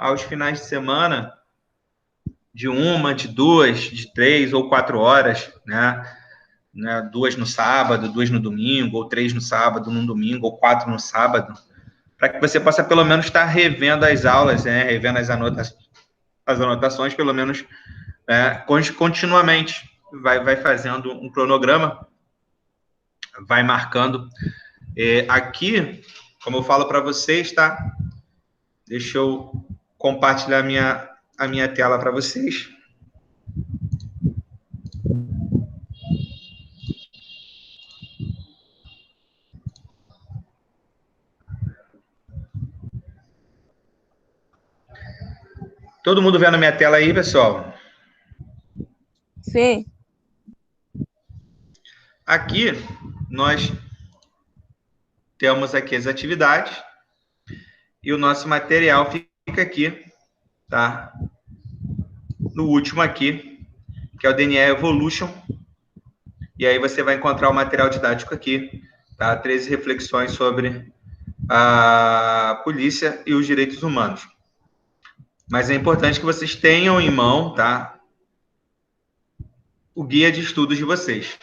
aos finais de semana, de 1, de 2, de 3 ou 4 horas, né? 2 no sábado, 2 no domingo, ou 3 no sábado, num domingo, ou 4 no sábado, para que você possa pelo menos estar revendo as aulas, né? Revendo as anotações, pelo menos continuamente. Vai fazendo um cronograma, vai marcando. Aqui, como eu falo para vocês, tá? Deixa eu compartilhar a minha tela para vocês. Todo mundo vendo a minha tela aí, pessoal? Sim. Aqui, nós temos aqui as atividades e o nosso material fica aqui, tá? No último aqui, que é o DNA Evolution. E aí você vai encontrar o material didático aqui, tá? 13 reflexões sobre a polícia e os direitos humanos. Mas é importante que vocês tenham em mão, tá? O guia de estudos de vocês.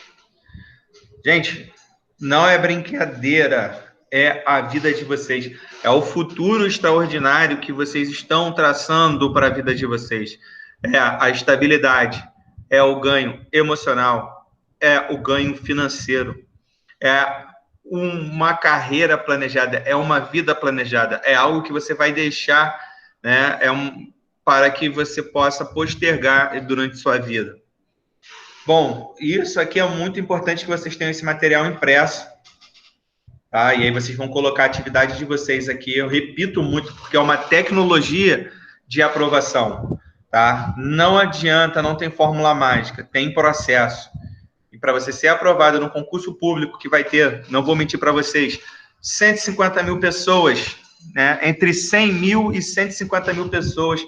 Gente, não é brincadeira, é a vida de vocês. É o futuro extraordinário que vocês estão traçando para a vida de vocês. É a estabilidade, é o ganho emocional, é o ganho financeiro, é uma carreira planejada, é uma vida planejada, é algo que você vai deixar, né, para que você possa postergar durante sua vida. Bom, isso aqui é muito importante que vocês tenham esse material impresso, tá? E aí vocês vão colocar a atividade de vocês aqui. Eu repito muito, porque é uma tecnologia de aprovação, tá? Não adianta, não tem fórmula mágica, tem processo. E para você ser aprovado no concurso público, que vai ter, não vou mentir para vocês, 150 mil pessoas, né? Entre 100 mil e 150 mil pessoas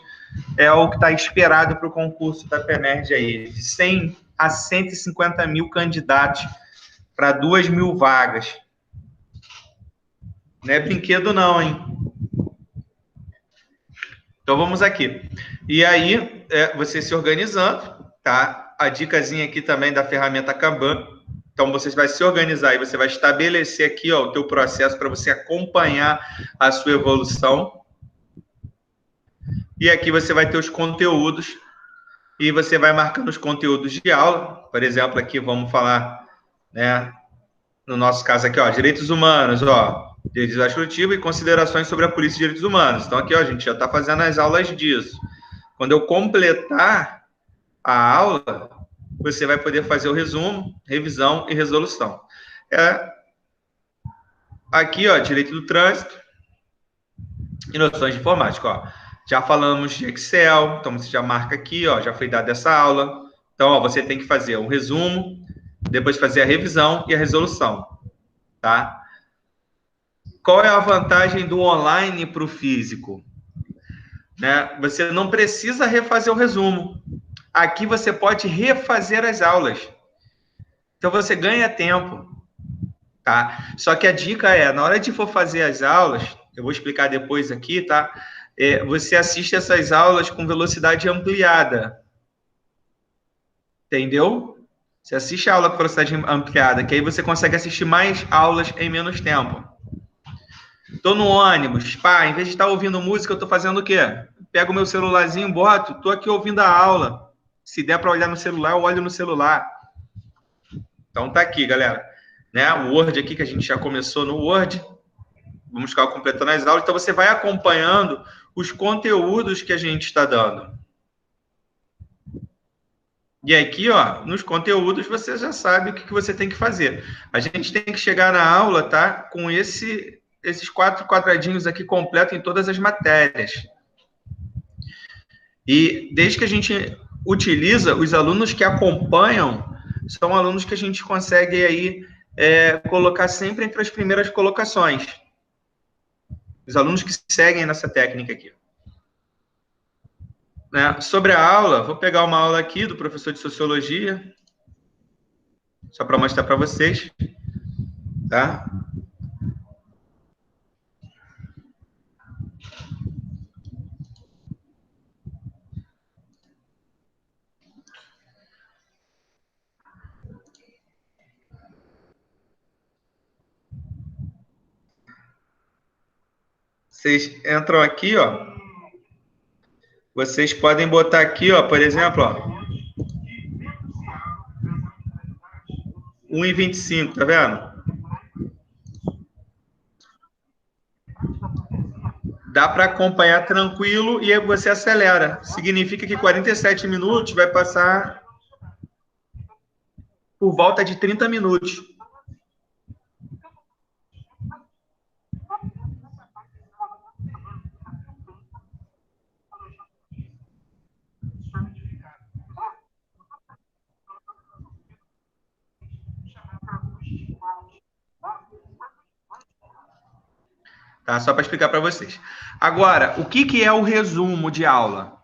é o que está esperado para o concurso da PEMERG aí, de 100 a 150 mil candidatos para 2.000 vagas. Não é brinquedo não, hein? Então vamos aqui. E aí, você se organizando, tá? A dicasinha aqui também da ferramenta Kanban. Então você vai se organizar e você vai estabelecer aqui, ó, o teu processo para você acompanhar a sua evolução. E aqui você vai ter os conteúdos e você vai marcando os conteúdos de aula. Por exemplo, aqui vamos falar, né, no nosso caso aqui, ó, direitos humanos, ó, direitos administrativos e considerações sobre a polícia e direitos humanos. Então aqui, ó, a gente já está fazendo as aulas disso. Quando eu completar a aula, você vai poder fazer o resumo, revisão e resolução. Aqui, ó, direito do trânsito e noções de informática, ó. Já falamos de Excel, então você já marca aqui, ó, já foi dada essa aula. Então, ó, você tem que fazer um resumo, depois fazer a revisão e a resolução, tá? Qual é a vantagem do online para o físico? Né? Você não precisa refazer o resumo. Aqui você pode refazer as aulas. Então, você ganha tempo, tá? Só que a dica é, na hora de for fazer as aulas, eu vou explicar depois aqui, tá? Você assiste essas aulas com velocidade ampliada. Entendeu? Você assiste a aula com velocidade ampliada, que aí você consegue assistir mais aulas em menos tempo. Tô no ônibus, pá, em vez de estar ouvindo música, eu tô fazendo o quê? Pego o meu celularzinho, boto, tô aqui ouvindo a aula. Se der para olhar no celular, eu olho no celular. Então tá aqui, galera. Né? O Word aqui, que a gente já começou no Word. Vamos ficar completando as aulas. Então você vai acompanhando os conteúdos que a gente está dando. E aqui, ó, nos conteúdos, você já sabe o que você tem que fazer. A gente tem que chegar na aula, tá? Com esses 4 quadradinhos aqui completos em todas as matérias. E desde que a gente utiliza, os alunos que acompanham são alunos que a gente consegue aí colocar sempre entre as primeiras colocações. Os alunos que seguem nessa técnica aqui. Né? Sobre a aula, vou pegar uma aula aqui do professor de Sociologia, só para mostrar para vocês. Tá? Vocês entram aqui, ó. Vocês podem botar aqui, ó, por exemplo, ó, 1,25, tá vendo? Dá para acompanhar tranquilo e aí você acelera. Significa que 47 minutos vai passar por volta de 30 minutos. Tá? Só para explicar para vocês. Agora, o que é o resumo de aula?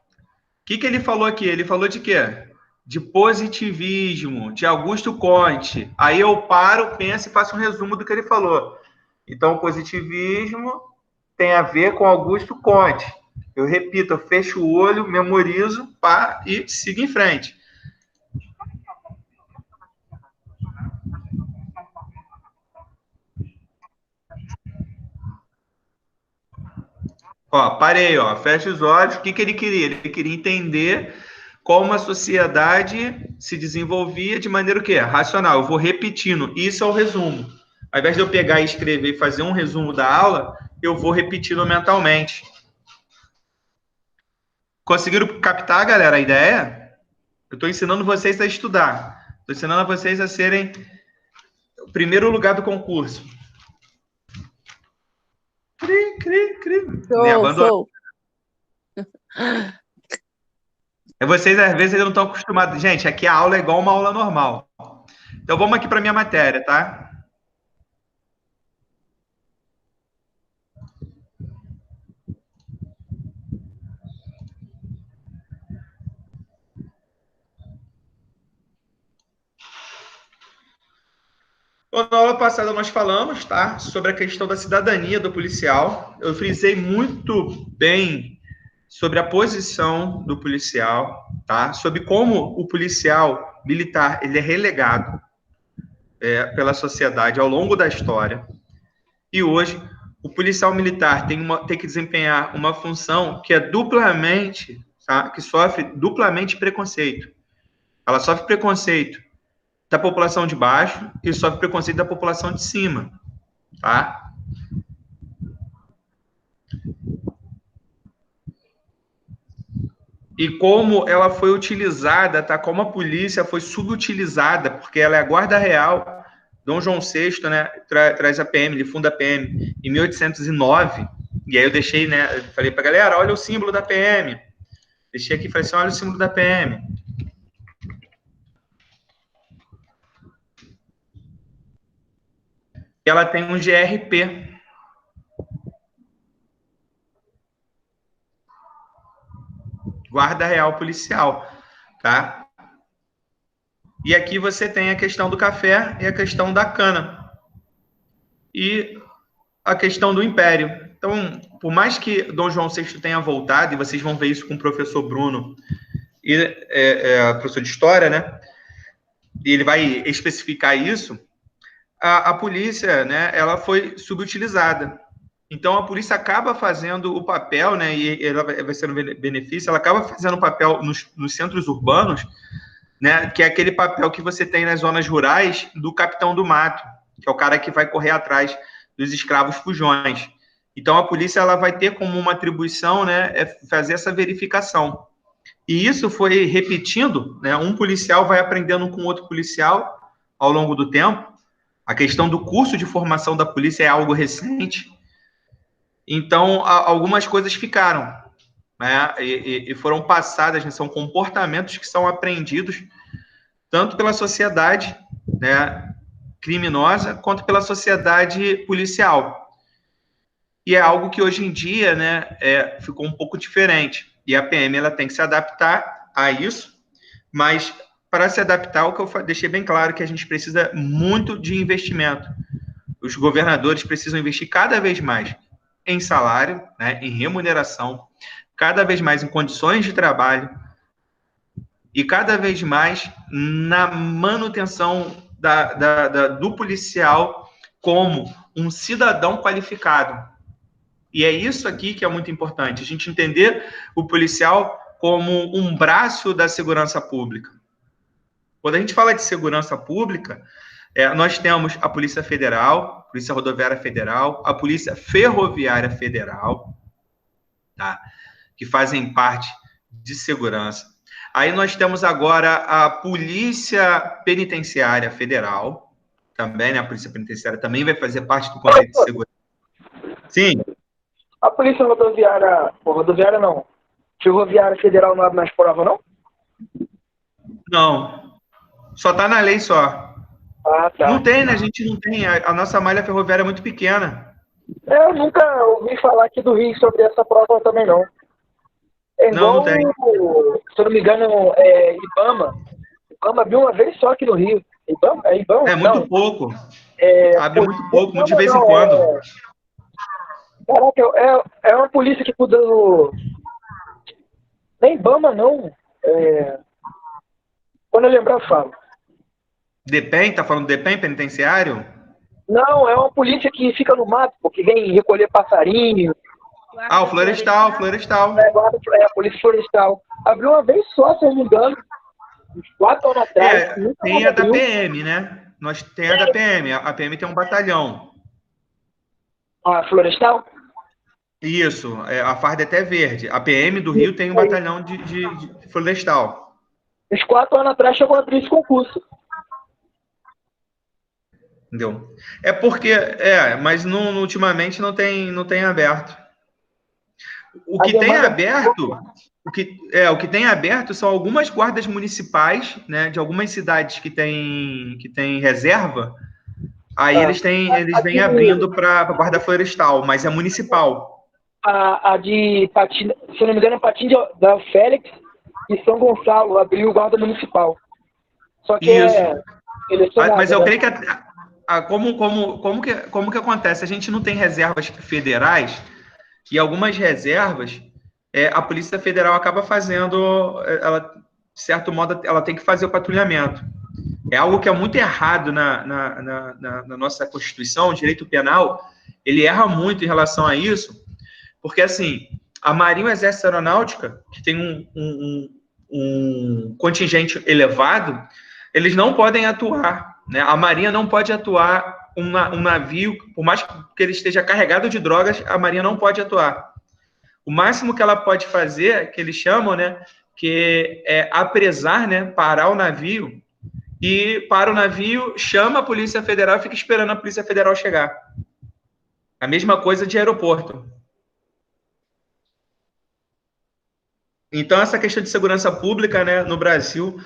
O que ele falou aqui? Ele falou de quê? De positivismo, de Augusto Comte. Aí eu paro, penso e faço um resumo do que ele falou. Então, o positivismo tem a ver com Augusto Comte. Eu repito, eu fecho o olho, memorizo, pá, e sigo em frente. Ó, parei, ó, fecha os olhos. O que ele queria? Ele queria entender como a sociedade se desenvolvia de maneira o quê? Racional. Eu vou repetindo. Isso é o resumo. Ao invés de eu pegar e escrever e fazer um resumo da aula, eu vou repetindo mentalmente. Conseguiram captar, galera, a ideia? Eu estou ensinando vocês a estudar. Estou ensinando vocês a serem o primeiro lugar do concurso. Cri, cri, cri. Show. Vocês, às vezes, não estão acostumados. Gente, aqui a aula é igual uma aula normal. Então, vamos aqui para a minha matéria, tá? Na aula passada nós falamos, tá, sobre a questão da cidadania do policial. Eu frisei muito bem sobre a posição do policial, tá? Sobre como o policial militar ele é relegado pela sociedade ao longo da história. E hoje o policial militar tem que desempenhar uma função que é duplamente, tá? Que sofre duplamente preconceito. Ela sofre preconceito da população de baixo e sofre preconceito da população de cima, tá? E como ela foi utilizada, tá? Como a polícia foi subutilizada, porque ela é a guarda real. Dom João VI, né, traz a PM, ele funda a PM em 1809, e aí eu deixei, né, falei pra galera, olha o símbolo da PM. Deixei aqui e falei assim, olha o símbolo da PM. Ela tem um GRP. Guarda Real Policial, tá? E aqui você tem a questão do café e a questão da cana. E a questão do império. Então, por mais que Dom João VI tenha voltado, e vocês vão ver isso com o professor Bruno, e professor de História, né? E ele vai especificar isso, a polícia, né, ela foi subutilizada. Então, a polícia acaba fazendo o papel, né, e ela vai ser um benefício, ela acaba fazendo o papel nos centros urbanos, né, que é aquele papel que você tem nas zonas rurais do capitão do mato, que é o cara que vai correr atrás dos escravos fujões. Então, a polícia ela vai ter como uma atribuição, né, fazer essa verificação. E isso foi repetindo, né, um policial vai aprendendo com outro policial ao longo do tempo. A questão do curso de formação da polícia é algo recente. Então, algumas coisas ficaram, né, e foram passadas, né, são comportamentos que são aprendidos tanto pela sociedade, né, criminosa, quanto pela sociedade policial. E é algo que hoje em dia, né, ficou um pouco diferente. E a PM ela tem que se adaptar a isso, mas para se adaptar, o que eu deixei bem claro que a gente precisa muito de investimento. Os governadores precisam investir cada vez mais em salário, né, em remuneração, cada vez mais em condições de trabalho e cada vez mais na manutenção do policial como um cidadão qualificado. E é isso aqui que é muito importante, a gente entender o policial como um braço da segurança pública. Quando a gente fala de segurança pública, nós temos a Polícia Federal, a Polícia Rodoviária Federal, a Polícia Ferroviária Federal, tá? Que fazem parte de segurança. Aí nós temos agora a Polícia Penitenciária Federal, também, né? A Polícia Penitenciária também vai fazer parte do conceito de segurança. Sim. A Polícia Rodoviária não, Ferroviária Federal não abre mais prova, não? Não. Só está na lei só. Ah, tá. Não tem, né? A gente não tem. A nossa malha ferroviária é muito pequena. Eu nunca ouvi falar aqui do Rio sobre essa prova também, não. É igual, não tem. Se eu não me engano, Ibama. Ibama abriu uma vez só aqui no Rio. Ibama? É Ibama? É muito pouco. Abre muito pouco, muito de vez em não, quando. Caraca, é uma polícia que cuida do... Nem Ibama, não. Quando eu lembrar, eu falo. DEPEN? Tá falando DEPEN penitenciário? Não, é uma polícia que fica no mato, que vem recolher passarinho. Ah, o florestal. É a polícia florestal. Abriu uma vez só, se eu não me engano. Uns 4 anos atrás. Tem a da PM, né? Nós tem a da PM. A PM tem um batalhão. A florestal? Isso. A farda é até verde. A PM do Rio tem um batalhão de florestal. Uns 4 anos atrás chegou a abrir esse concurso. Entendeu? É porque, mas ultimamente não tem aberto. O que tem aberto, o que tem aberto são algumas guardas municipais, né, de algumas cidades que tem reserva. Aí eles vêm abrindo para guarda florestal, mas é municipal. A de Patina, se não me engano, é Patina da Félix e São Gonçalo abriu guarda municipal. Só que mas eu creio que como que acontece? A gente não tem reservas federais e algumas reservas a Polícia Federal acaba fazendo, ela, de certo modo, ela tem que fazer o patrulhamento. É algo que é muito errado na nossa Constituição, o direito penal, ele erra muito em relação a isso, porque, assim, a Marinha e o Exército Aeronáutica, que tem um contingente elevado, eles não podem atuar, né? A Marinha não pode atuar um navio, por mais que ele esteja carregado de drogas, a Marinha não pode atuar. O máximo que ela pode fazer, que eles chamam, né, que é apresar, né, parar o navio, e para o navio, chama a Polícia Federal e fica esperando a Polícia Federal chegar. A mesma coisa de aeroporto. Então, essa questão de segurança pública, né, no Brasil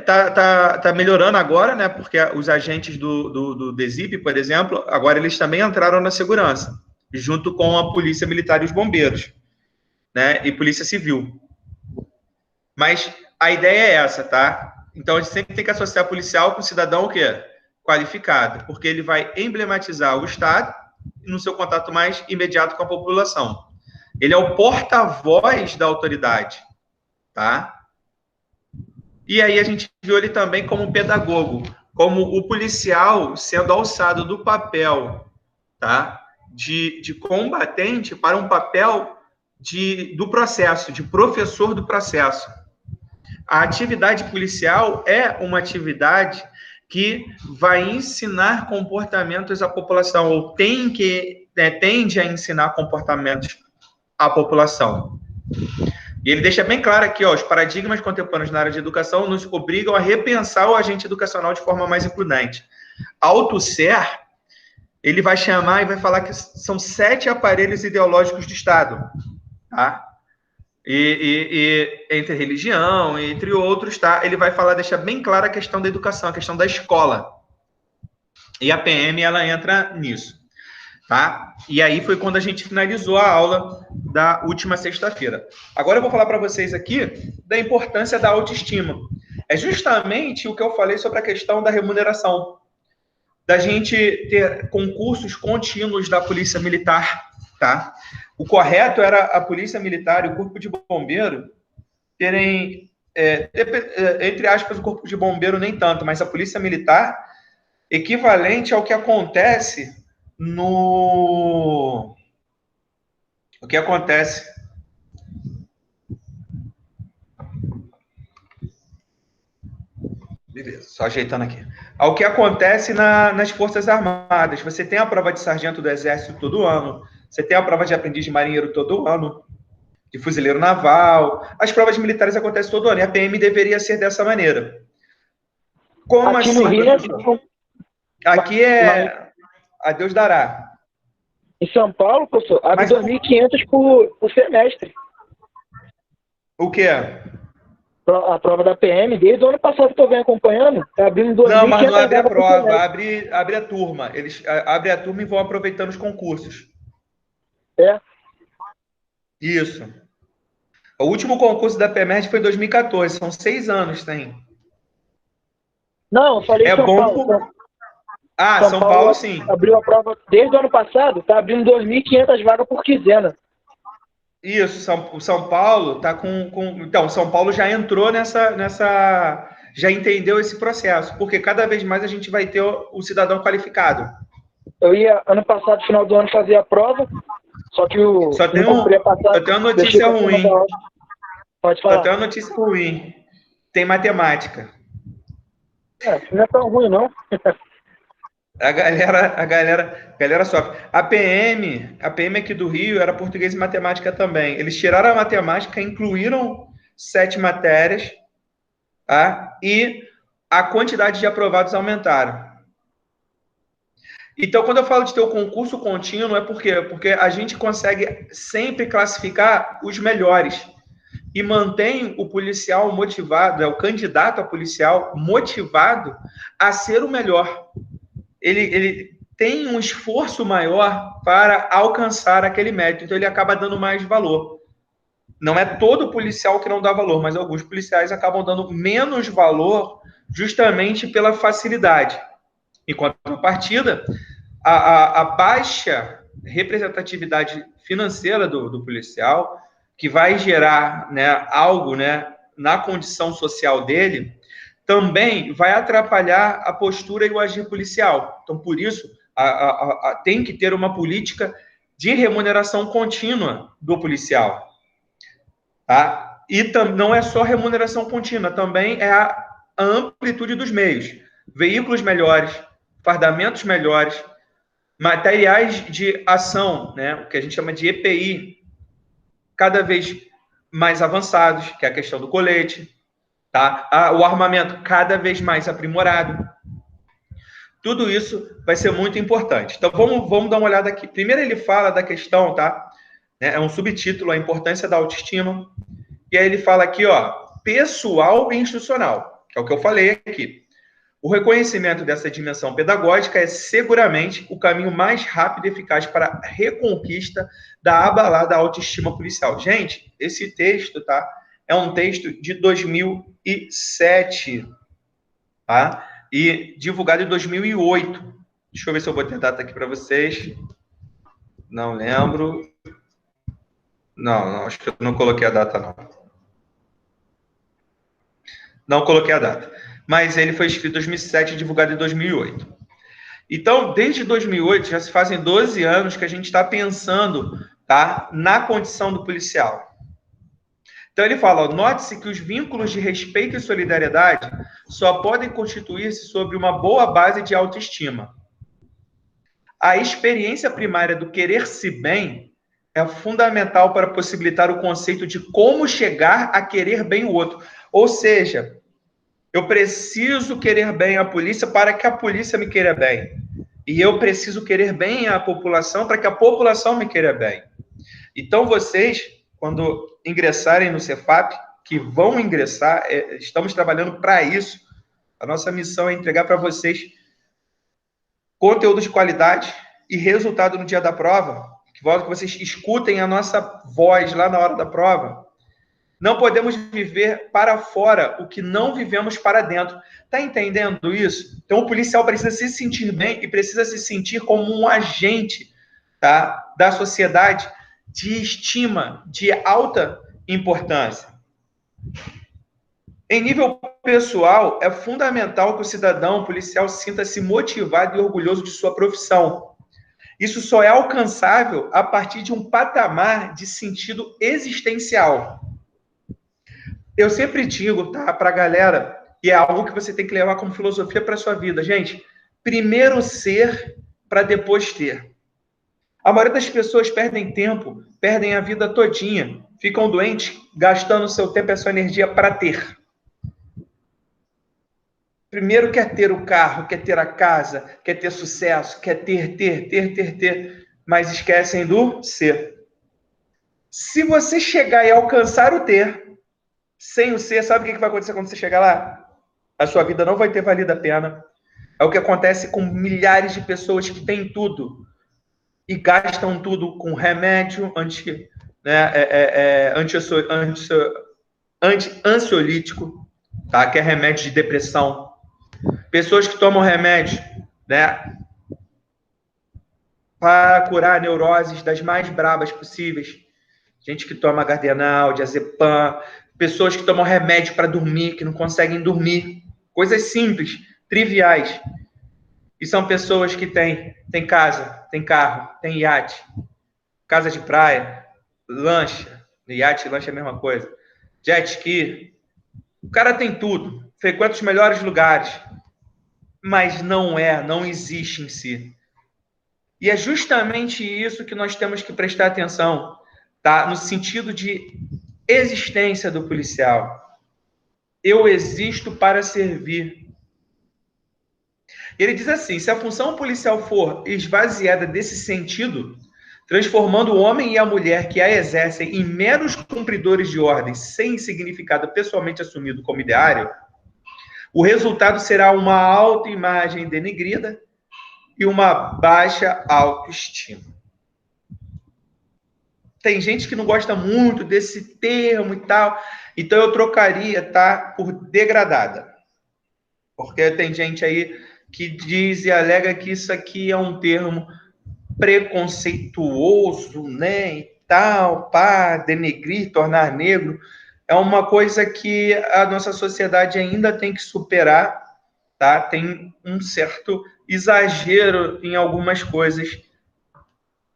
tá melhorando agora, né, porque os agentes do DESIP, por exemplo, agora eles também entraram na segurança, junto com a Polícia Militar e os bombeiros, né, e Polícia Civil. Mas a ideia é essa, tá? Então, a gente sempre tem que associar policial com cidadão o quê? Qualificado, porque ele vai emblematizar o Estado no seu contato mais imediato com a população. Ele é o porta-voz da autoridade, tá? E aí a gente viu ele também como pedagogo, como o policial sendo alçado do papel, tá? De combatente para um papel do processo, de professor do processo. A atividade policial é uma atividade que vai ensinar comportamentos à população, ou tende a ensinar comportamentos à população. E ele deixa bem claro aqui, os paradigmas contemporâneos na área de educação nos obrigam a repensar o agente educacional de forma mais imprudente. Althusser, ele vai chamar e vai falar que são 7 aparelhos ideológicos do Estado, tá? E entre religião, entre outros, tá? Ele vai falar, deixa bem clara a questão da educação, a questão da escola. E a PM, ela entra nisso. Tá? E aí foi quando a gente finalizou a aula da última sexta-feira. Agora eu vou falar para vocês aqui da importância da autoestima. É justamente o que eu falei sobre a questão da remuneração. Da gente ter concursos contínuos da Polícia Militar, tá? O correto era a Polícia Militar e o Corpo de Bombeiro terem, entre aspas, o Corpo de Bombeiro nem tanto, mas a Polícia Militar equivalente ao que acontece O que acontece? Beleza, só ajeitando aqui. O que acontece nas Forças Armadas? Você tem a prova de sargento do Exército todo ano, você tem a prova de aprendiz de marinheiro todo ano, de fuzileiro naval. As provas militares acontecem todo ano, e a PM deveria ser dessa maneira. Como Aqui assim, no Rio, professor? Aqui é a Deus dará. Em São Paulo, professor, abre 2.500 por semestre. O que é? A prova da PM, desde o ano passado que eu venho acompanhando, está abrindo 2.500 Não, mas não abre a vagas por prova, semestre. abre a turma. Eles abrem a turma e vão aproveitando os concursos. É. Isso. O último concurso da PEMED foi em 2014, são 6 anos, tem. Não, eu falei São Paulo. São Paulo, sim. Abriu a prova desde o ano passado, está abrindo 2.500 vagas por quinzena. Isso, São Paulo tá Então, São Paulo já entrou já entendeu esse processo, porque cada vez mais a gente vai ter o cidadão qualificado. Eu ia, ano passado, final do ano, fazer a prova, só que Só tem uma notícia ruim. Pode falar. Só tem uma notícia ruim. Tem matemática. Não é tão ruim, não. A galera sofre. A PM aqui do Rio era português e matemática também. Eles tiraram a matemática, incluíram 7 matérias, tá? E a quantidade de aprovados aumentaram. Então, quando eu falo de ter o concurso contínuo, é por quê? Porque a gente consegue sempre classificar os melhores e mantém o policial motivado, o candidato a policial motivado a ser o melhor. Ele tem um esforço maior para alcançar aquele mérito, então ele acaba dando mais valor. Não é todo policial que não dá valor, mas alguns policiais acabam dando menos valor justamente pela facilidade. Em contrapartida, a baixa representatividade financeira do policial, que vai gerar, né, algo, né, na condição social dele, também vai atrapalhar a postura e o agir policial. Então, por isso, tem que ter uma política de remuneração contínua do policial. Tá? E não é só remuneração contínua, também é a amplitude dos meios. Veículos melhores, fardamentos melhores, materiais de ação, né, o que a gente chama de EPI, cada vez mais avançados, que é a questão do colete, tá? O armamento cada vez mais aprimorado. Tudo isso vai ser muito importante. Então, vamos dar uma olhada aqui. Primeiro ele fala da questão, tá? É um subtítulo, a importância da autoestima. E aí ele fala aqui, ó, pessoal e institucional, que é o que eu falei aqui. O reconhecimento dessa dimensão pedagógica é seguramente o caminho mais rápido e eficaz para a reconquista da abalada autoestima policial. Gente, esse texto, tá? É um texto de 2007, tá? E divulgado em 2008. Deixa eu ver se eu botei a data aqui para vocês. Não lembro. Não, acho que eu não coloquei a data, não. Não coloquei a data. Mas ele foi escrito em 2007 e divulgado em 2008. Então, desde 2008, já se fazem 12 anos que a gente está pensando, tá, na condição do policial. Então, ele fala, note-se que os vínculos de respeito e solidariedade só podem constituir-se sobre uma boa base de autoestima. A experiência primária do querer-se bem é fundamental para possibilitar o conceito de como chegar a querer bem o outro. Ou seja, eu preciso querer bem a polícia para que a polícia me queira bem. E eu preciso querer bem a população para que a população me queira bem. Então, vocês, quando ingressarem no Cefap, que vão ingressar, estamos trabalhando para isso. A nossa missão é entregar para vocês conteúdo de qualidade e resultado no dia da prova, que vocês escutem a nossa voz lá na hora da prova. Não podemos viver para fora o que não vivemos para dentro. Está entendendo isso? Então, o policial precisa se sentir bem e precisa se sentir como um agente, tá, da sociedade de estima, de alta importância. Em nível pessoal, é fundamental que o cidadão policial sinta-se motivado e orgulhoso de sua profissão. Isso só é alcançável a partir de um patamar de sentido existencial. Eu sempre digo, tá, para a galera, e é algo que você tem que levar como filosofia para sua vida, gente. Primeiro ser para depois ter. A maioria das pessoas perdem tempo, perdem a vida todinha, ficam doentes, gastando seu tempo e a sua energia para ter. Primeiro quer ter o carro, quer ter a casa, quer ter sucesso, quer ter, mas esquecem do ser. Se você chegar e alcançar o ter, sem o ser, sabe o que vai acontecer quando você chegar lá? A sua vida não vai ter valido a pena. É o que acontece com milhares de pessoas que têm tudo e gastam tudo com remédio ansiolítico, tá? Que é remédio de depressão. Pessoas que tomam remédio, né, para curar neuroses das mais brabas possíveis. Gente que toma Gardenal, diazepam, pessoas que tomam remédio para dormir, que não conseguem dormir. Coisas simples, triviais. E são pessoas que têm casa, têm carro, têm iate, casa de praia, lancha. Iate e lancha é a mesma coisa. Jet ski. O cara tem tudo, frequenta os melhores lugares, mas não existe em si. E é justamente isso que nós temos que prestar atenção, tá? No sentido de existência do policial. Eu existo para servir. Ele diz assim: se a função policial for esvaziada desse sentido, transformando o homem e a mulher que a exercem em meros cumpridores de ordens sem significado pessoalmente assumido como ideário, o resultado será uma autoimagem denegrida e uma baixa autoestima. Tem gente que não gosta muito desse termo e tal, então eu trocaria, tá, por degradada. Porque tem gente aí que diz e alega que isso aqui é um termo preconceituoso, né, e tal, pá, denegrir, tornar negro, é uma coisa que a nossa sociedade ainda tem que superar, tá? Tem um certo exagero em algumas coisas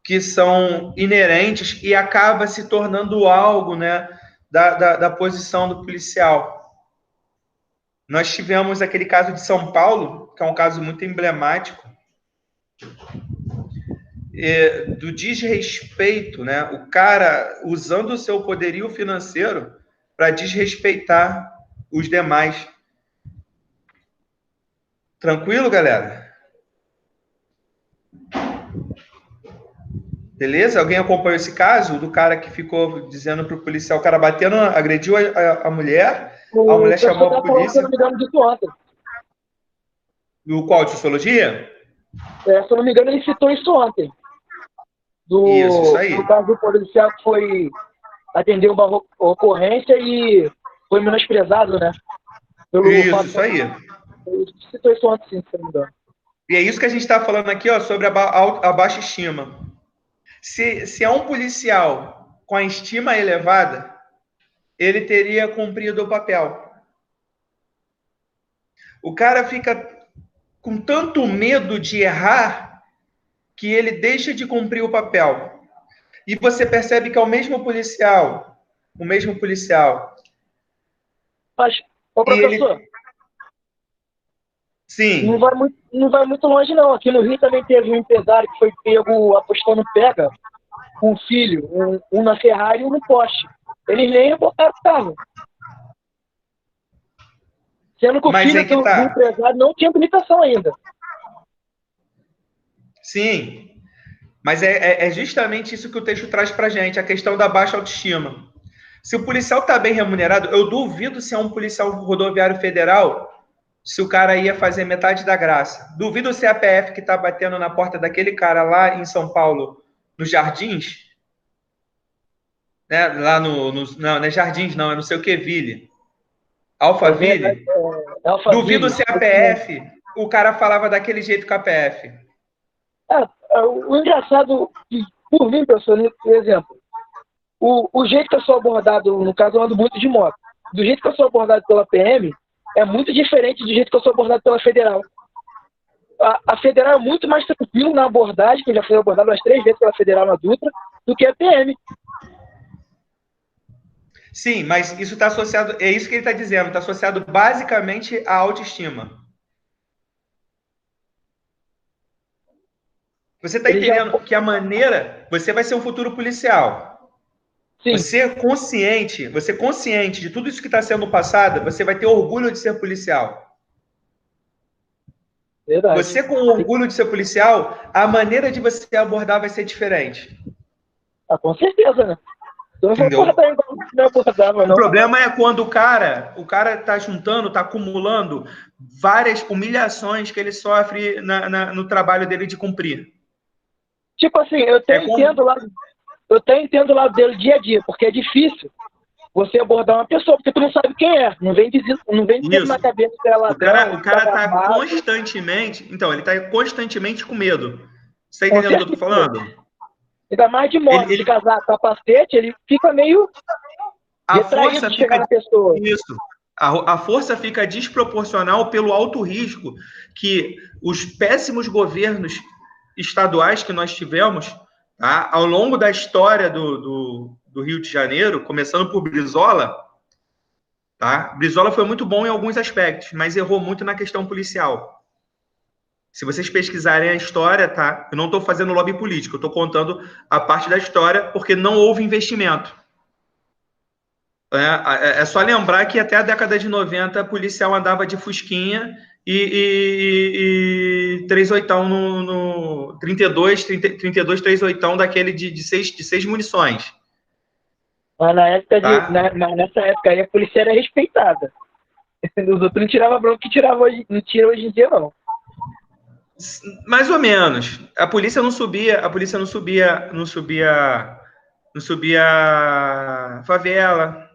que são inerentes e acaba se tornando algo, né, da posição do policial. Nós tivemos aquele caso de São Paulo, que é um caso muito emblemático, do desrespeito, né? O cara usando o seu poderio financeiro para desrespeitar os demais. Tranquilo, galera? Beleza? Alguém acompanhou esse caso do cara que ficou dizendo para o policial, o cara batendo, agrediu a mulher, a mulher chamou a polícia. Se eu não me engano, disso ontem. No qual? De sociologia? Se eu não me engano, ele citou isso ontem. Isso aí. Do caso do policial que foi atender uma ocorrência e foi menosprezado, né? Isso aí. Ele citou isso ontem, sim, se eu não me engano. E é isso que a gente está falando aqui, ó, sobre a baixa estima. Se é um policial com a estima elevada, ele teria cumprido o papel. O cara fica com tanto medo de errar que ele deixa de cumprir o papel. E você percebe que é o mesmo policial. Mas, ô professor, Sim. Não vai muito longe, não. Aqui no Rio também teve um empresário que foi pego apostando pega com um filho, um na Ferrari e um no Porsche. Eles nem rebotaram o carro. Sendo que o filho do empresário não tinha habilitação ainda. Sim. Mas é justamente isso que o texto traz pra gente, a questão da baixa autoestima. Se o policial está bem remunerado, eu duvido se é um policial rodoviário federal, se o cara ia fazer metade da graça. Duvido se é a PF que está batendo na porta daquele cara lá em São Paulo, nos Jardins, né? Lá não é Jardins, não, é não sei o que, Ville. Alphaville. Duvido se a PF, o cara falava daquele jeito com a PF. O engraçado, por mim, professor, por exemplo, o jeito que eu sou abordado, no caso, eu ando muito de moto. Do jeito que eu sou abordado pela PM, é muito diferente do jeito que eu sou abordado pela Federal. a federal é muito mais tranquilo na abordagem, que já foi abordado umas 3 vezes pela federal na Dutra, do que a PM. Sim, mas isso está associado, é isso que ele está dizendo, está associado basicamente à autoestima. Você está Ele já. entendendo que a maneira, você vai ser um futuro policial. Sim, Você consciente de tudo isso que está sendo passado, você vai ter orgulho de ser policial. verdade. Você com orgulho de ser policial, a maneira de você abordar vai ser diferente. Ah, com certeza, né? Eu não vou Entendeu? abordar igual não abordava, O não. problema é quando o cara tá juntando, tá acumulando várias humilhações que ele sofre no trabalho dele de cumprir. Tipo assim, eu até entendo o lado dele dia a dia, porque é difícil você abordar uma pessoa, porque tu não sabe quem é. Não vem dizendo na cabeça que é ladrão. O cara tá constantemente. Então, ele tá constantemente com medo. Você tá Com entendendo o que eu tô certeza. falando? Ainda mais de moto, de casar, capacete, ele fica meio retraído de chegar na pessoa. Isso. A força fica desproporcional pelo alto risco que os péssimos governos estaduais que nós tivemos, tá, ao longo da história do Rio de Janeiro, começando por Brizola, tá? Brizola foi muito bom em alguns aspectos, mas errou muito na questão policial. Se vocês pesquisarem a história, tá? Eu não estou fazendo lobby político, eu estou contando a parte da história porque não houve investimento. É só lembrar que até a década de 90 policial andava de fusquinha e 38 no 32, 38 daquele de seis munições. Mas Tá? nessa época aí a polícia era respeitada. Os outros não tiravam bronca que não tira hoje em dia, não. Mais ou menos. A polícia não subia favela.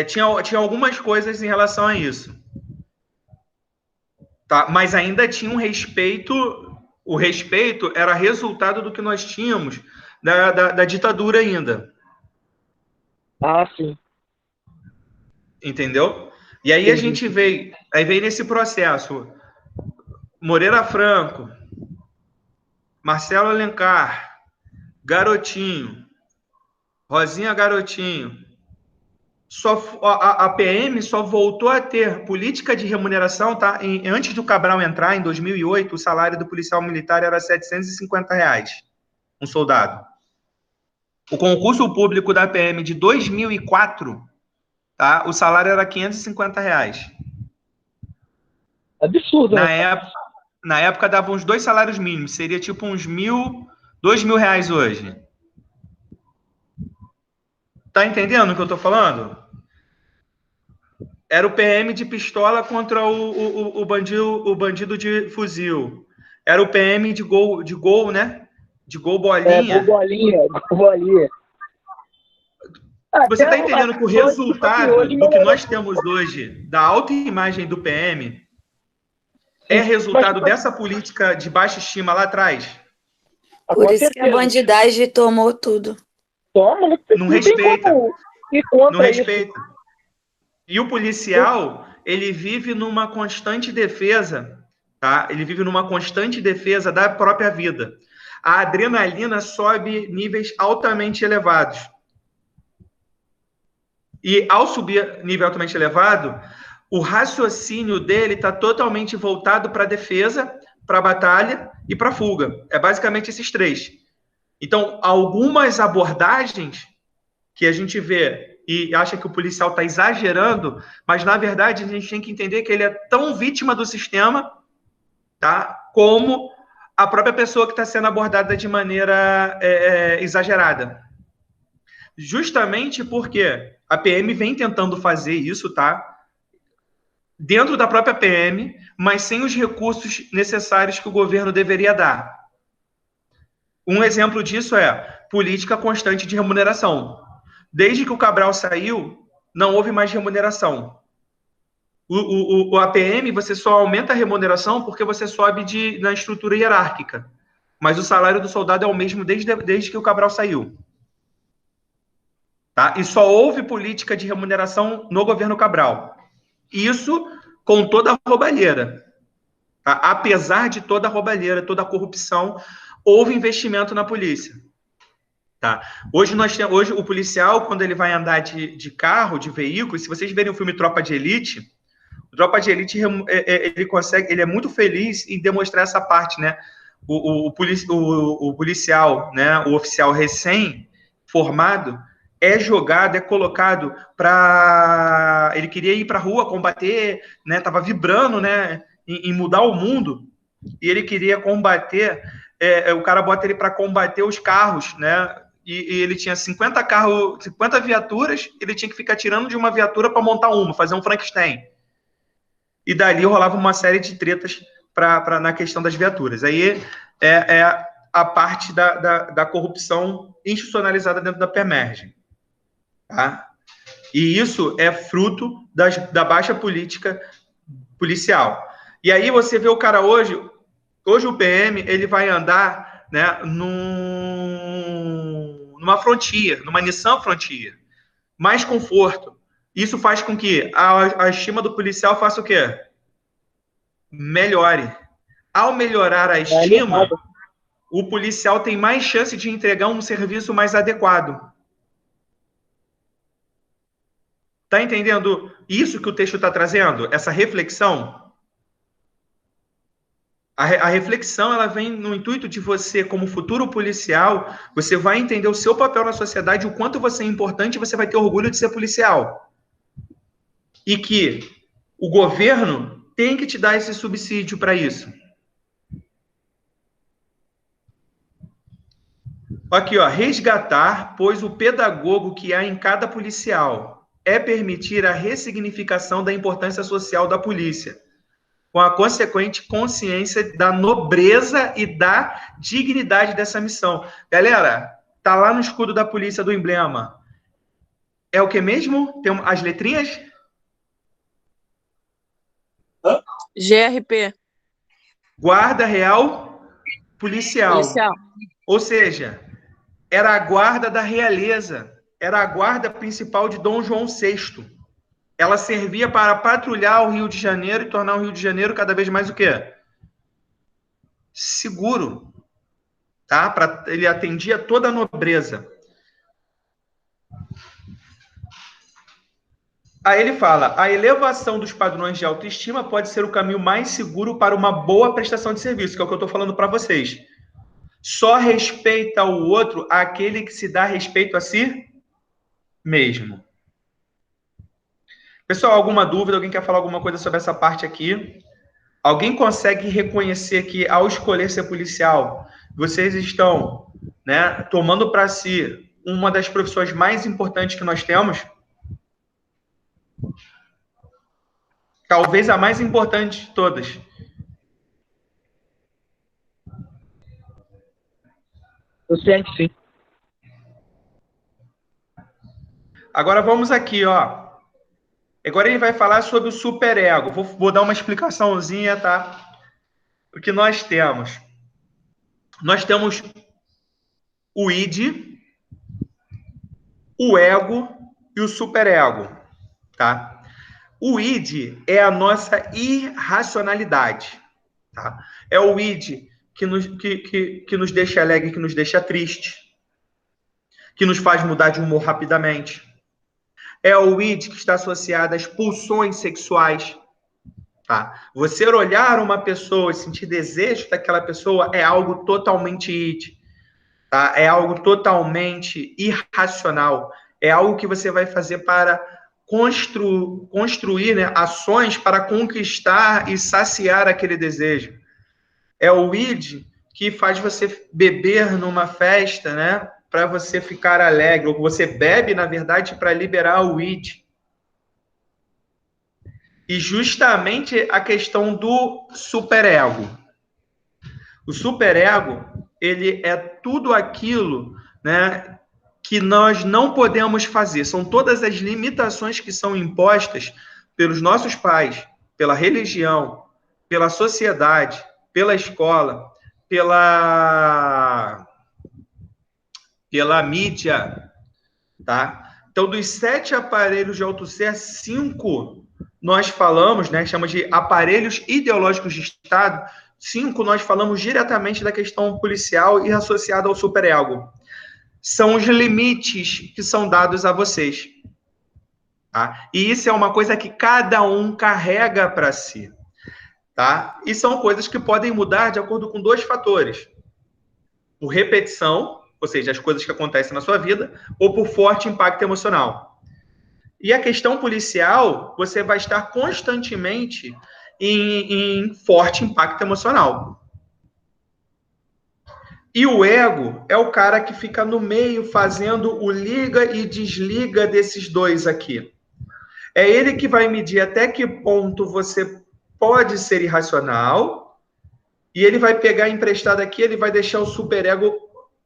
Tinha algumas coisas em relação a isso. Tá? Mas ainda tinha um respeito. O respeito era resultado do que nós tínhamos da ditadura ainda. Ah, sim. Entendeu? E aí a gente veio nesse processo Moreira Franco, Marcelo Alencar, Garotinho, Rosinha Garotinho. A PM só voltou a ter política de remuneração, tá? Antes do Cabral entrar, em 2008, o salário do policial militar era R$750, um soldado. O concurso público da PM de 2004, tá? O salário era R$550. Absurdo, né? Na época dava uns 2 salários mínimos, seria tipo uns R$2.000 hoje. Tá entendendo o que eu tô falando? Era o PM de pistola contra o bandido de fuzil. Era o PM de gol, né? De gol bolinha. Gol bolinha. Você está entendendo que o resultado do que nós temos hoje, da autoimagem do PM, é resultado dessa política de baixa estima lá atrás? Por isso que a bandidagem tomou tudo. Toma, não respeita. Não respeita. E o policial, ele vive numa constante defesa, tá? Ele vive numa constante defesa da própria vida. A adrenalina sobe níveis altamente elevados. E ao subir nível altamente elevado, o raciocínio dele está totalmente voltado para a defesa, para a batalha e para a fuga. É basicamente esses três. Então, algumas abordagens que a gente vê e acha que o policial está exagerando, mas na verdade a gente tem que entender que ele é tão vítima do sistema, tá, como a própria pessoa que está sendo abordada de maneira exagerada. Justamente porque a PM vem tentando fazer isso, tá? Dentro da própria PM, mas sem os recursos necessários que o governo deveria dar. Um exemplo disso é política constante de remuneração. Desde que o Cabral saiu, não houve mais remuneração. O APM, você só aumenta a remuneração porque você sobe na estrutura hierárquica. Mas o salário do soldado é o mesmo desde que o Cabral saiu. Tá? E só houve política de remuneração no governo Cabral. Isso com toda a roubalheira. Tá? Apesar de toda a roubalheira, toda a corrupção, houve investimento na polícia. Tá? Hoje o policial, quando ele vai andar de carro, de veículo, se vocês verem o filme Tropa de Elite, ele é muito feliz em demonstrar essa parte, né? O policial, né? O oficial recém-formado é jogado, é colocado para... Ele queria ir para a rua combater, né? Tava vibrando, né? Em mudar o mundo, e ele queria combater... o cara bota ele para combater os carros, né? E ele tinha 50 carros, 50 viaturas, ele tinha que ficar tirando de uma viatura para montar uma, fazer um Frankenstein. E dali rolava uma série de tretas na questão das viaturas. Aí é a parte da corrupção institucionalizada dentro da PEMERGE. Tá? E isso é fruto da baixa política policial. E aí você vê o cara hoje o PM, ele vai andar, né, numa Frontier, numa Nissan Frontier. Mais conforto. Isso faz com que a estima do policial faça o quê? Melhore. Ao melhorar a estima, o policial tem mais chance de entregar um serviço mais adequado. Tá entendendo isso que o texto está trazendo? Essa reflexão? A reflexão, ela vem no intuito de você, como futuro policial, você vai entender o seu papel na sociedade, o quanto você é importante, e você vai ter orgulho de ser policial. E que o governo tem que te dar esse subsídio para isso. Aqui, ó, resgatar, pois o pedagogo que há em cada policial é permitir a ressignificação da importância social da polícia, com a consequente consciência da nobreza e da dignidade dessa missão. Galera, tá lá no escudo da polícia do emblema. É o que mesmo? Tem as letrinhas? GRP. Guarda Real Policial. Ou seja, era a guarda da realeza, era a guarda principal de Dom João VI. Ela servia para patrulhar o Rio de Janeiro e tornar o Rio de Janeiro cada vez mais o quê? Seguro. Tá? Ele atendia toda a nobreza. Aí ele fala, a elevação dos padrões de autoestima pode ser o caminho mais seguro para uma boa prestação de serviço, que é o que eu estou falando para vocês. Só respeita o outro aquele que se dá respeito a si mesmo. Pessoal, alguma dúvida? Alguém quer falar alguma coisa sobre essa parte aqui? Alguém consegue reconhecer que, ao escolher ser policial, vocês estão, né, tomando para si uma das profissões mais importantes que nós temos? Talvez a mais importante de todas. Eu sinto, sim. Agora vamos aqui, ó. Agora ele vai falar sobre o superego. Vou dar uma explicaçãozinha, tá? O que nós temos? Nós temos o id, o ego e o superego, tá? O id é a nossa irracionalidade, tá? É o id que nos deixa alegre, que nos deixa triste, que nos faz mudar de humor rapidamente. É o id que está associado às pulsões sexuais. Tá? Você olhar uma pessoa e sentir desejo daquela pessoa é algo totalmente id. Tá? É algo totalmente irracional. É algo que você vai fazer para construir, né, ações para conquistar e saciar aquele desejo. É o id que faz você beber numa festa, né, para você ficar alegre, ou você bebe, na verdade, para liberar o id. E justamente a questão do superego. O superego, ele é tudo aquilo, né, que nós não podemos fazer. São todas as limitações que são impostas pelos nossos pais, pela religião, pela sociedade, pela escola, pela mídia, tá? Então, dos 7 aparelhos de autosser, 5 nós falamos, né, chama de aparelhos ideológicos de Estado. 5, nós falamos diretamente da questão policial e associada ao superego. São os limites que são dados a vocês. Tá? E isso é uma coisa que cada um carrega para si. Tá? E são coisas que podem mudar de acordo com 2 fatores. Por repetição, ou seja, as coisas que acontecem na sua vida, ou por forte impacto emocional. E a questão policial, você vai estar constantemente em forte impacto emocional. E o ego é o cara que fica no meio fazendo o liga e desliga desses 2 aqui. É ele que vai medir até que ponto você pode ser irracional, e ele vai pegar emprestado aqui, ele vai deixar o superego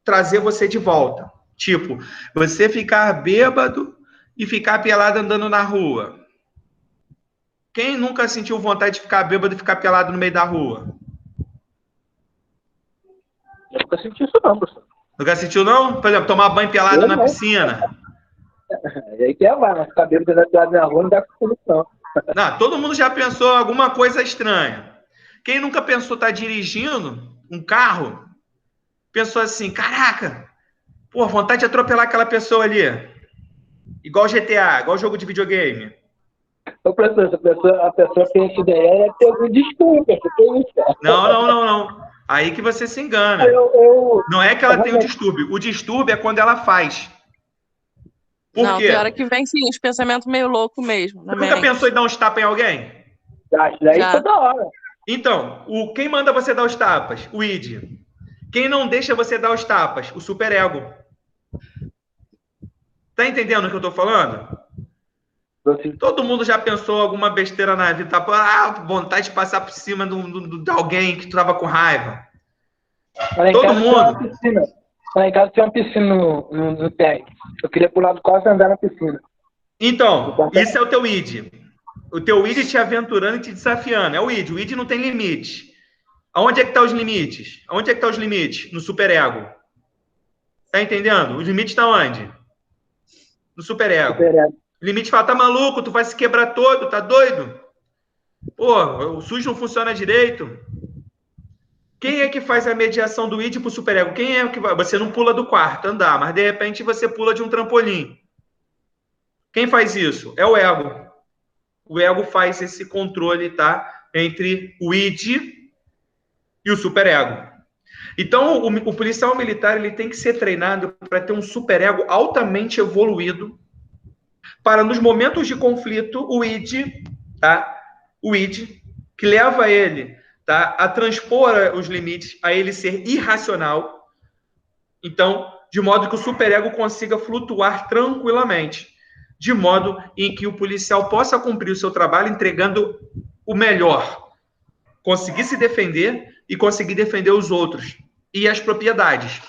trazer você de volta. Tipo, você ficar bêbado e ficar pelado andando na rua. Quem nunca sentiu vontade de ficar bêbado e ficar pelado no meio da rua? Eu nunca senti isso não, professor. Nunca sentiu, não? Por exemplo, tomar banho pelado na piscina. E aí que é, mas ficar bêbado pelado na rua não dá solução. Não, todo mundo já pensou alguma coisa estranha. Quem nunca pensou estar dirigindo um carro, pensou assim, caraca, pô, vontade de atropelar aquela pessoa ali. Igual GTA, igual jogo de videogame. Ô, professor, a pessoa tem essa ideia, é ter algum desculpa. Não. Aí que você se engana. Não é que ela tem um distúrbio. O distúrbio é quando ela faz. Por Não, quê? tem hora que vem, sim, os pensamentos meio loucos mesmo. Você nunca pensou em dar uns tapas em alguém? Daí toda hora. Então, quem manda você dar os tapas? O id. Quem não deixa você dar os tapas? O superego. Tá entendendo o que eu tô falando? Todo mundo já pensou alguma besteira na vida, vontade de passar por cima de alguém que tu tava com raiva. Todo mundo. Lá em casa tem uma piscina no térreo. Eu queria pular do quarto e andar na piscina. Então, isso é o teu id. O teu id te aventurando e te desafiando. É o id. O id não tem limite. Aonde é que tá os limites? Aonde é que tá os limites? No superego. Tá entendendo? Os limites estão onde? No superego. O limite fala, tá maluco? Tu vai se quebrar todo, tá doido? Pô, o SUS não funciona direito. Quem é que faz a mediação do id pro superego? Quem é que vai? Você não pula do quarto andar, mas de repente você pula de um trampolim. Quem faz isso? É o ego. O ego faz esse controle, tá? Entre o id e o superego. Então, o policial militar ele tem que ser treinado para ter um superego altamente evoluído para, nos momentos de conflito, o id, tá? O id, que leva ele, tá, a transpor os limites, a ele ser irracional. Então, de modo que o superego consiga flutuar tranquilamente, de modo em que o policial possa cumprir o seu trabalho entregando o melhor, conseguir se defender e conseguir defender os outros e as propriedades.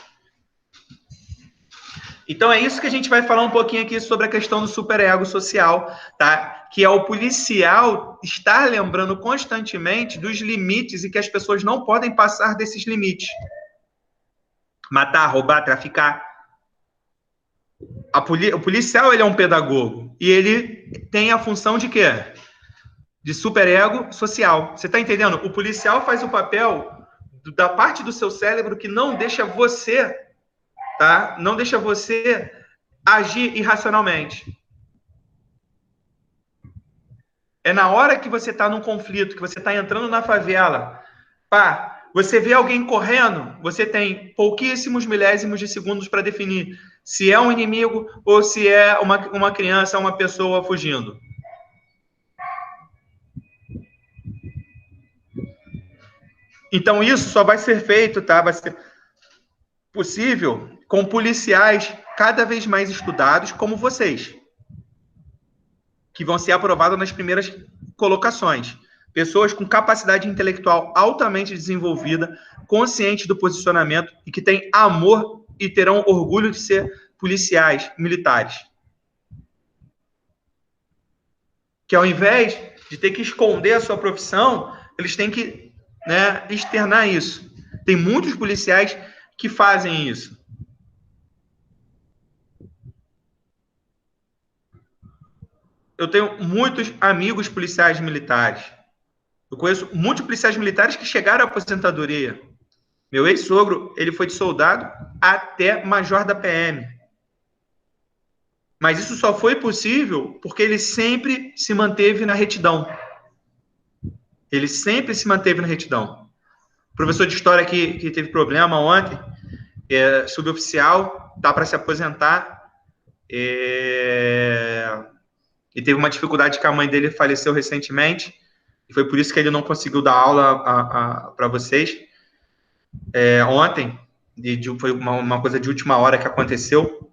Então é isso que a gente vai falar um pouquinho aqui sobre a questão do superego social, tá? Que é o policial estar lembrando constantemente dos limites e que as pessoas não podem passar desses limites. Matar, roubar, traficar. O policial, ele é um pedagogo e ele tem a função de quê? De superego social. Você está entendendo? O policial faz o papel da parte do seu cérebro que não deixa você, tá? Não deixa você agir irracionalmente. É na hora que você está num conflito, que você está entrando na favela, pá, você vê alguém correndo, você tem pouquíssimos milésimos de segundos para definir se é um inimigo ou se é uma criança, uma pessoa fugindo. Então, isso só vai ser feito, tá? Vai ser possível com policiais cada vez mais estudados como vocês, que vão ser aprovados nas primeiras colocações. Pessoas com capacidade intelectual altamente desenvolvida, conscientes do posicionamento e que têm amor e terão orgulho de ser policiais militares. Que ao invés de ter que esconder a sua profissão, eles têm que, né, externar isso. Tem muitos policiais que fazem isso. eu tenho muitos amigos policiais militares. Eu conheço muitos policiais militares que chegaram à aposentadoria. Meu ex-sogro, ele foi de soldado até major da PM. Mas isso só foi possível porque ele sempre se manteve na retidão. Ele sempre se manteve na retidão. O professor de história que teve problema ontem, suboficial, está para se aposentar, e teve uma dificuldade que a mãe dele faleceu recentemente, e foi por isso que ele não conseguiu dar aula para vocês ontem, foi uma coisa de última hora que aconteceu.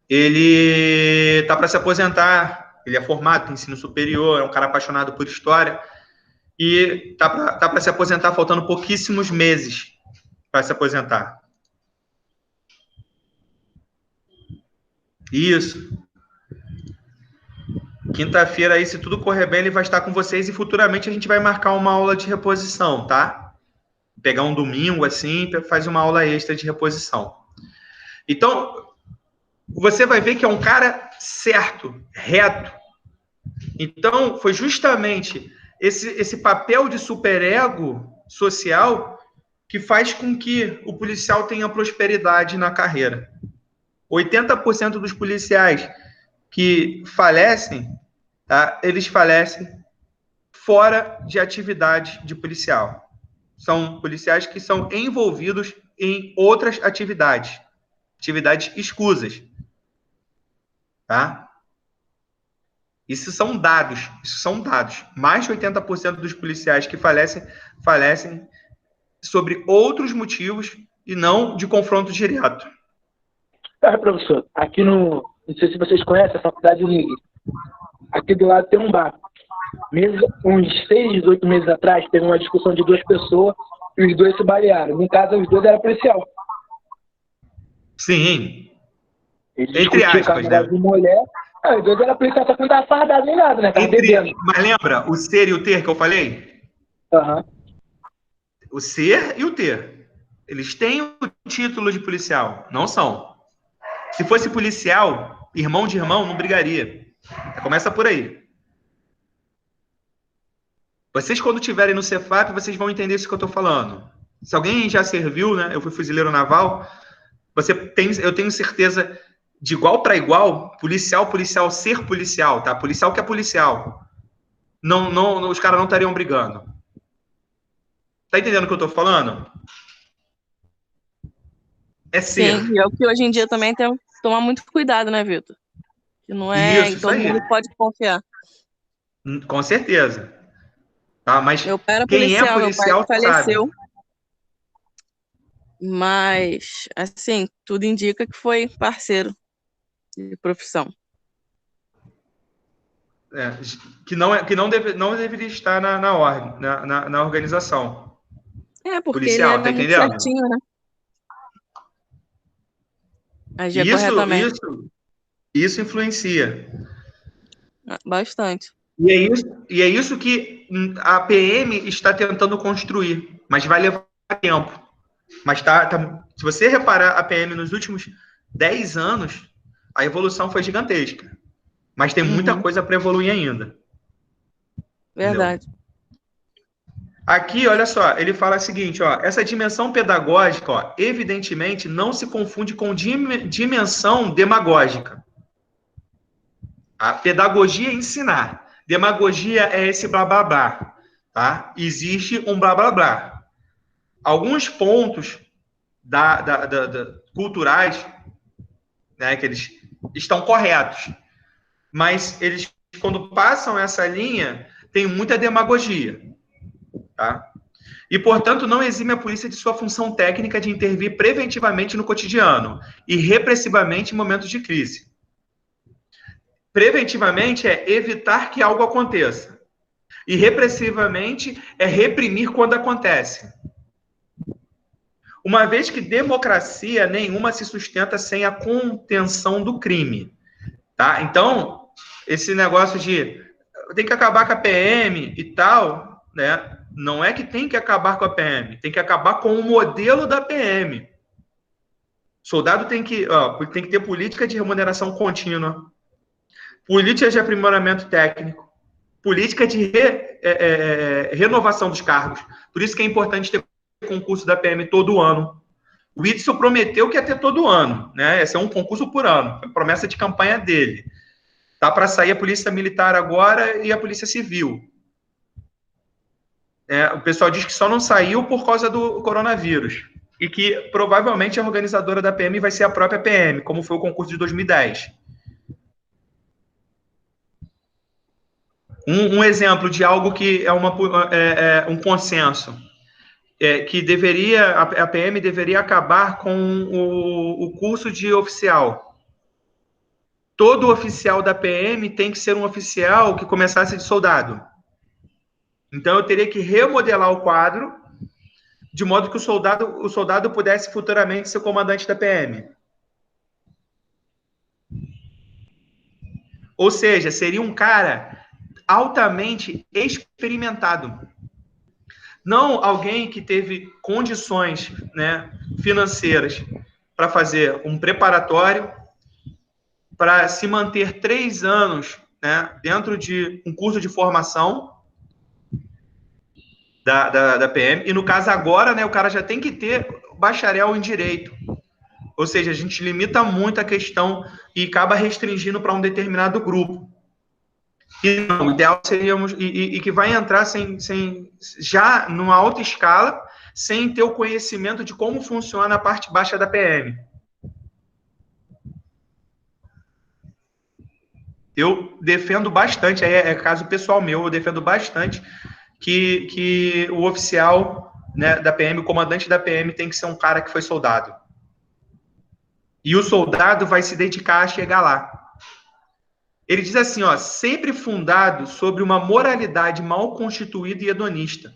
Ele está para se aposentar, ele é formado em ensino superior, é um cara apaixonado por história, e tá para se aposentar, faltando pouquíssimos meses para se aposentar. Isso. Quinta-feira aí, se tudo correr bem, ele vai estar com vocês e futuramente a gente vai marcar uma aula de reposição, tá? Pegar um domingo assim, faz uma aula extra de reposição. Então, você vai ver que é um cara certo, reto. Então, foi justamente esse papel de superego social que faz com que o policial tenha prosperidade na carreira. 80% dos policiais que falecem, tá? Eles falecem fora de atividade de policial. São policiais que são envolvidos em outras atividades escusas. Tá? Isso são dados. Mais de 80% dos policiais que falecem sobre outros motivos e não de confronto direto. Professor, aqui não sei se vocês conhecem a Faculdade Unigre. Aqui do lado tem um bar. Uns 6, 8 meses atrás, teve uma discussão de 2 pessoas e os 2 se balearam. No caso, os 2 eram policial. Sim. Eles entre aspas, né? De mulher. Os 2 eram policial, só que não tava fardado nem nada, né? Mas lembra o ser e o ter que eu falei? Aham. O ser e o ter. Eles têm o título de policial, não são. Se fosse policial, irmão de irmão, não brigaria. Começa por aí. Vocês, quando estiverem no Cefap, vocês vão entender isso que eu estou falando. Se alguém já serviu, né? Eu fui fuzileiro naval. Eu tenho certeza, de igual para igual, policial, ser policial, tá? Policial que é policial. Não, os caras não estariam brigando. Tá entendendo o que eu estou falando? É ser. Sim, e é o que hoje em dia também tem que tomar muito cuidado, né, Vitor? Que não é isso, todo mundo pode confiar. Com certeza. Tá, mas meu pai era quem policial, é policial meu pai faleceu. sabe. Mas, assim, tudo indica que foi parceiro de profissão. Que não deveria estar na ordem, na organização. Porque policial, ele era muito certinho, né? Agia corretamente. Isso influencia. Bastante. E é isso que a PM está tentando construir, mas vai levar tempo. Mas se você reparar a PM nos últimos 10 anos, a evolução foi gigantesca. Mas tem muita coisa para evoluir ainda. Verdade. Entendeu? Aqui, olha só, ele fala o seguinte, ó, essa dimensão pedagógica, ó, evidentemente, não se confunde com dimensão demagógica. A pedagogia é ensinar. Demagogia é esse blá blá blá. Tá? Existe um blá blá blá. Alguns pontos culturais, né, que eles estão corretos, mas eles, quando passam essa linha, tem muita demagogia. Tá? E, portanto, não exime a polícia de sua função técnica de intervir preventivamente no cotidiano e repressivamente em momentos de crise. Preventivamente é evitar que algo aconteça. E repressivamente é reprimir quando acontece. Uma vez que democracia nenhuma se sustenta sem a contenção do crime. Tá? Então, esse negócio de tem que acabar com a PM e tal, né? Não é que tem que acabar com a PM, tem que acabar com o modelo da PM. Soldado tem que ter política de remuneração contínua, políticas de aprimoramento técnico, política de renovação dos cargos. Por isso que é importante ter concurso da PM todo ano. O Witzel prometeu que ia ter todo ano, né? Ia ser um concurso por ano, foi promessa de campanha dele. Tá para sair a Polícia Militar agora e a Polícia Civil. O pessoal diz que só não saiu por causa do coronavírus. E que provavelmente a organizadora da PM vai ser a própria PM, como foi o concurso de 2010. Um exemplo de algo que é um consenso, que a PM deveria acabar com o curso de oficial. Todo oficial da PM tem que ser um oficial que começasse de soldado. Então, eu teria que remodelar o quadro de modo que o soldado pudesse futuramente ser comandante da PM. Ou seja, seria um cara altamente experimentado. Não alguém que teve condições, né, financeiras para fazer um preparatório, para se manter 3 anos, né, dentro de um curso de formação da PM, e no caso agora, né, o cara já tem que ter bacharel em Direito. Ou seja, a gente limita muito a questão e acaba restringindo para um determinado grupo. E não, o ideal seríamos, e que vai entrar já numa alta escala, sem ter o conhecimento de como funciona a parte baixa da PM. Eu defendo bastante, aí é caso pessoal meu, eu defendo bastante que o oficial, né, da PM, o comandante da PM tem que ser um cara que foi soldado. E o soldado vai se dedicar a chegar lá. Ele diz assim, sempre fundado sobre uma moralidade mal constituída e hedonista,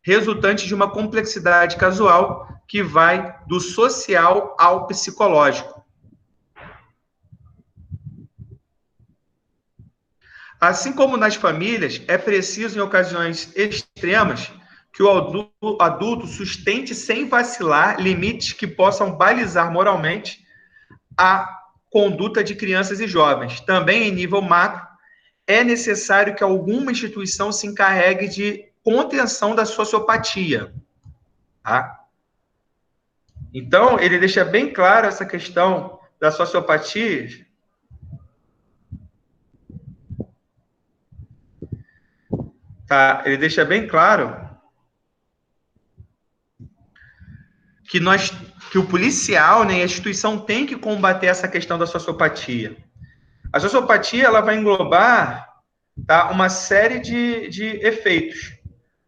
resultante de uma complexidade casual que vai do social ao psicológico. Assim como nas famílias, é preciso, em ocasiões extremas, que o adulto sustente sem vacilar limites que possam balizar moralmente a conduta de crianças e jovens. Também, em nível macro, é necessário que alguma instituição se encarregue de contenção da sociopatia. Tá? Então, ele deixa bem claro essa questão da sociopatia. Tá? Ele deixa bem claro que o policial, né, a instituição tem que combater essa questão da sociopatia. A sociopatia ela vai englobar, tá, uma série de efeitos.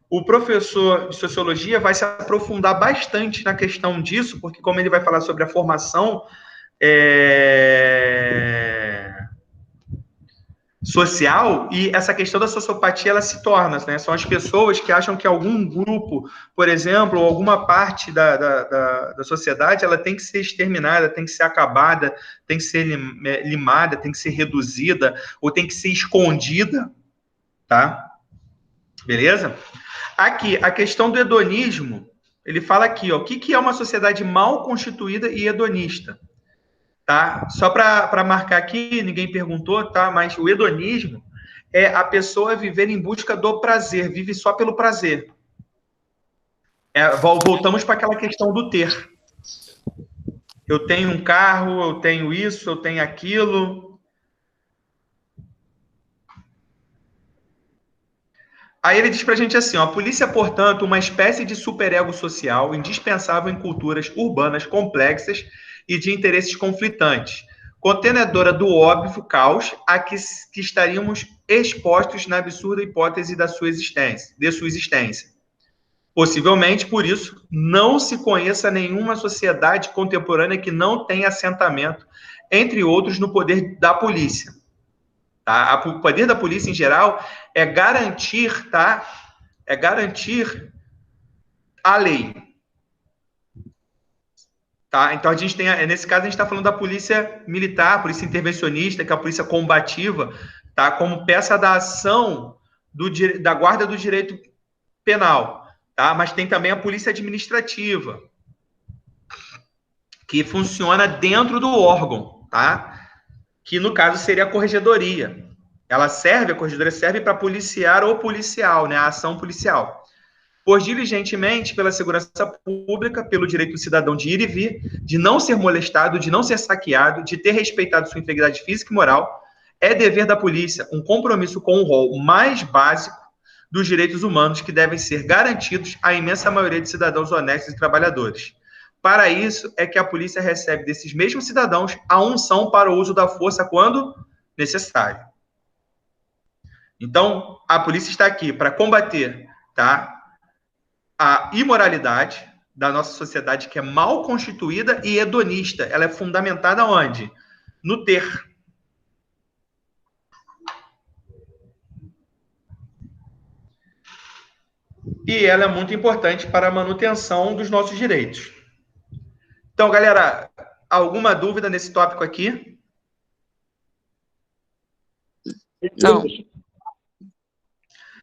O professor de sociologia vai se aprofundar bastante na questão disso, porque como ele vai falar sobre a formação social, e essa questão da sociopatia ela se torna, né? São as pessoas que acham que algum grupo, por exemplo, ou alguma parte da sociedade, ela tem que ser exterminada, tem que ser acabada, tem que ser limada, tem que ser reduzida, ou tem que ser escondida, tá? Beleza? Aqui, a questão do hedonismo, ele fala aqui, o que é uma sociedade mal constituída e hedonista? Tá? Só para marcar aqui, ninguém perguntou, tá? Mas o hedonismo é a pessoa viver em busca do prazer, vive só pelo prazer. Voltamos para aquela questão do ter. Eu tenho um carro, eu tenho isso, eu tenho aquilo. Aí ele diz para a gente assim, a polícia, portanto, uma espécie de superego social indispensável em culturas urbanas complexas e de interesses conflitantes, contenedora do óbvio caos a que estaríamos expostos na absurda hipótese de sua existência. Possivelmente, por isso, não se conheça nenhuma sociedade contemporânea que não tenha assentamento, entre outros, no poder da polícia. Tá? O poder da polícia, em geral, é garantir, tá? É garantir a lei. Tá? Então, nesse caso, a gente está falando da polícia militar, polícia intervencionista, que é a polícia combativa, tá? Como peça da ação da guarda do direito penal. Tá? Mas tem também a polícia administrativa, que funciona dentro do órgão. Tá? que no caso seria a corregedoria. A corregedoria serve para policiar ou policial, né, a ação policial. Por diligentemente pela segurança pública, pelo direito do cidadão de ir e vir, de não ser molestado, de não ser saqueado, de ter respeitado sua integridade física e moral, é dever da polícia um compromisso com o rol mais básico dos direitos humanos que devem ser garantidos à imensa maioria de cidadãos honestos e trabalhadores. Para isso é que a polícia recebe desses mesmos cidadãos a unção para o uso da força quando necessário. Então, a polícia está aqui para combater, tá, a imoralidade da nossa sociedade, que é mal constituída e hedonista. Ela é fundamentada onde? No ter. E ela é muito importante para a manutenção dos nossos direitos. Então, galera, alguma dúvida nesse tópico aqui? Não.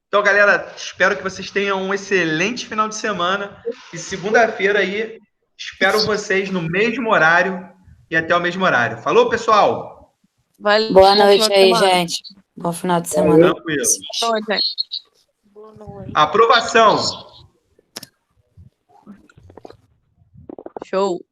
Então, galera, espero que vocês tenham um excelente final de semana. E segunda-feira aí, espero vocês no mesmo horário e até o mesmo horário. Falou, pessoal? Valeu, Boa bom noite final de aí, semana. gente. Bom final de semana. Tranquilo. Boa noite, gente. Aprovação. Show.